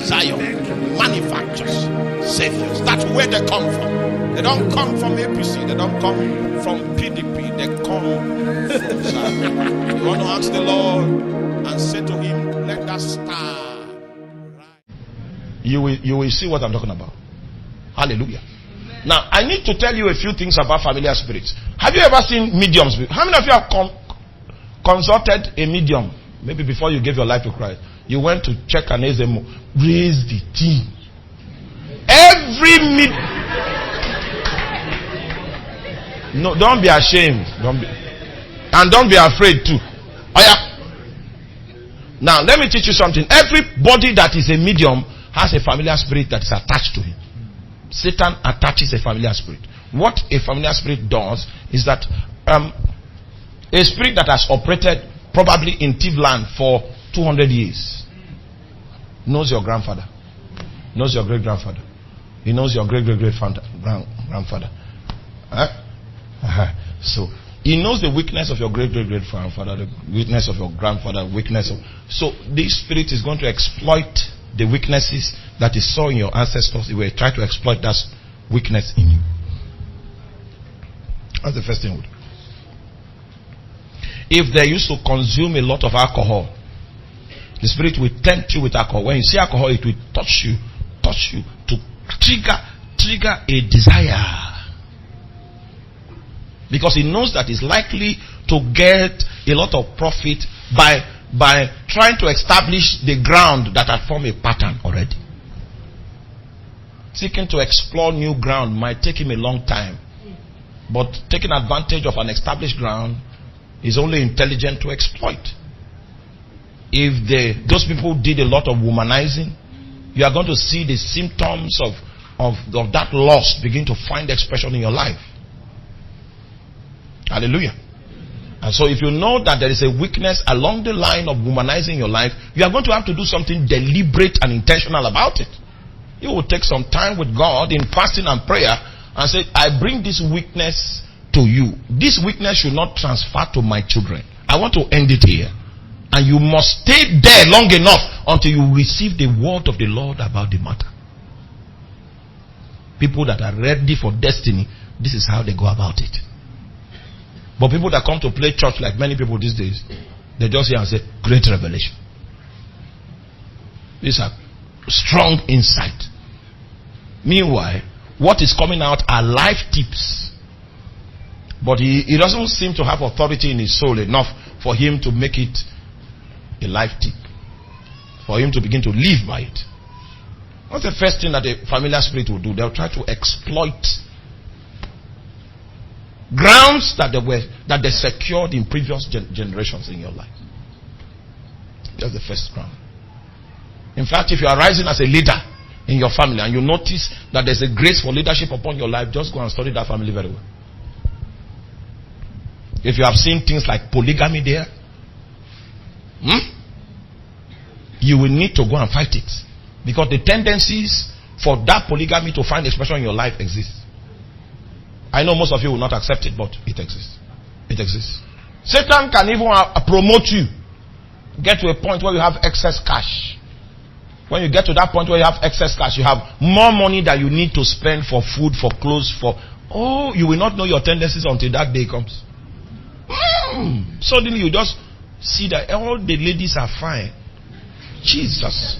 Zion manufactures saviors. That's where they come from. They don't come from APC. They don't come from PDP. They come from Zion. You want to ask the Lord and say to him, let that star rise. You will see what I'm talking about. Hallelujah. Now, I need to tell you a few things about familiar spirits. Have you ever seen mediums? How many of you have consulted a medium? Maybe before you gave your life to Christ. You went to check an ASMO. Raise the team. Every No, don't be ashamed. And don't be afraid too. Oh yeah. Now, let me teach you something. Everybody that is a medium has a familiar spirit that is attached to him. Satan attaches a familiar spirit. What a familiar spirit does is that a spirit that has operated probably in Tivland for 200 years knows your grandfather, knows your great-grandfather, he knows your great-great-great-grandfather. So he knows the weakness of your great-great-great-grandfather, the weakness of your grandfather, weakness of. So this spirit is going to exploit the weaknesses that he saw in your ancestors. He will try to exploit that weakness in you. That's the first thing. If they used to consume a lot of alcohol, the spirit will tempt you with alcohol. When you see alcohol, it will touch you to trigger a desire. Because he knows that it's likely to get a lot of profit by trying to establish the ground that had formed a pattern already. Seeking to explore new ground might take him a long time. But taking advantage of an established ground is only intelligent to exploit. If those people did a lot of womanizing, you are going to see the symptoms of that lust begin to find expression in your life. Hallelujah. And so if you know that there is a weakness along the line of womanizing your life, you are going to have to do something deliberate and intentional about it. You will take some time with God in fasting and prayer and say, I bring this weakness to you. This weakness should not transfer to my children. I want to end it here. And you must stay there long enough until you receive the word of the Lord about the matter. People that are ready for destiny, this is how they go about it. But people that come to play church, like many people these days, they just hear and say, great revelation. These are strong insight. Meanwhile, what is coming out are life tips. But he doesn't seem to have authority in his soul enough for him to make it a life tip. For him to begin to live by it. What's the first thing that a familiar spirit will do? They'll try to exploit grounds that they secured in previous generations in your life. That's the first ground. In fact, if you are rising as a leader in your family and you notice that there's a grace for leadership upon your life, just go and study that family very well. If you have seen things like polygamy there, you will need to go and fight it. Because the tendencies for that polygamy to find expression in your life exist. I know most of you will not accept it, but it exists. It exists. Satan can even promote you. Get to a point where you have excess cash. When you get to that point where you have excess cash, you have more money that you need to spend for food, for clothes, you will not know your tendencies until that day comes. Suddenly you just see that all the ladies are fine. Jesus.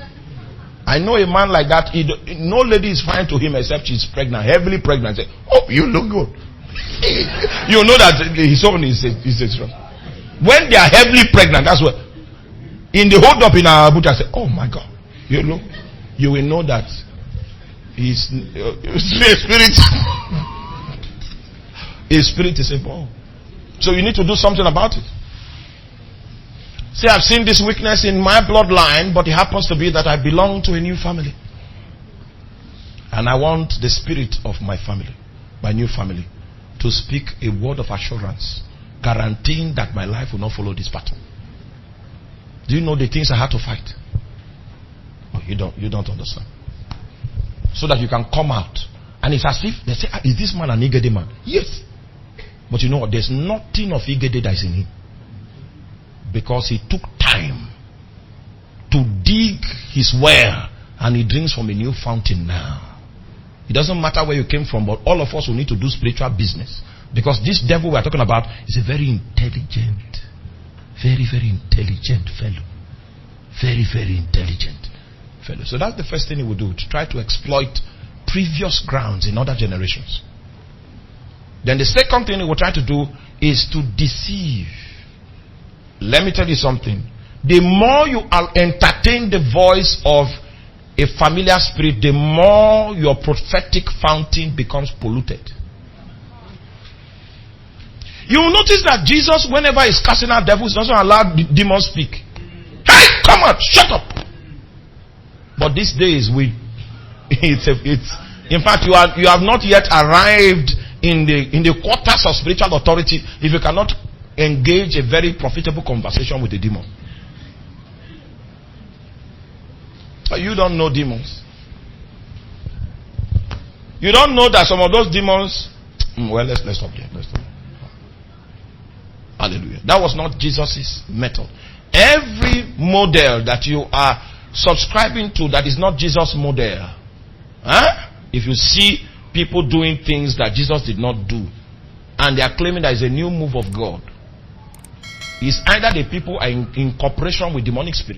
I know a man like that. No lady is fine to him except she's pregnant, heavily pregnant. Say, oh, you look good. You know that his own is strong. When they are heavily pregnant, that's what. In the hold up in our boot, I say, oh my God. You will know that his spirit. His spirit is involved. So you need to do something about it. See, I've seen this weakness in my bloodline, but it happens to be that I belong to a new family. And I want the spirit of my family, my new family, to speak a word of assurance, guaranteeing that my life will not follow this pattern. Do you know the things I had to fight? Oh, you don't understand. So that you can come out. And it's as if they say, is this man an Igede man? Yes. But you know what? There's nothing of Igede that is in him. Because he took time to dig his well and he drinks from a new fountain now. It doesn't matter where you came from, but all of us will need to do spiritual business. Because this devil we are talking about is a very intelligent, very, very intelligent fellow. Very, very intelligent fellow. So that's the first thing he will do, to try to exploit previous grounds in other generations. Then the second thing he will try to do is to deceive. Let me tell you something. The more you entertain the voice of a familiar spirit, the more your prophetic fountain becomes polluted. You will notice that Jesus, whenever he's casting out devils, doesn't allow the demons speak. Hey, come on, shut up. But these days, in fact, you have not yet arrived in the quarters of spiritual authority if you cannot engage a very profitable conversation with the demon. But you don't know demons. You don't know that some of those demons. Well, let's stop there. Let's stop. Hallelujah. That was not Jesus' method. Every model that you are subscribing to that is not Jesus' model. If you see people doing things that Jesus did not do, and they are claiming that is a new move of God, it's either the people are in cooperation with demonic spirits.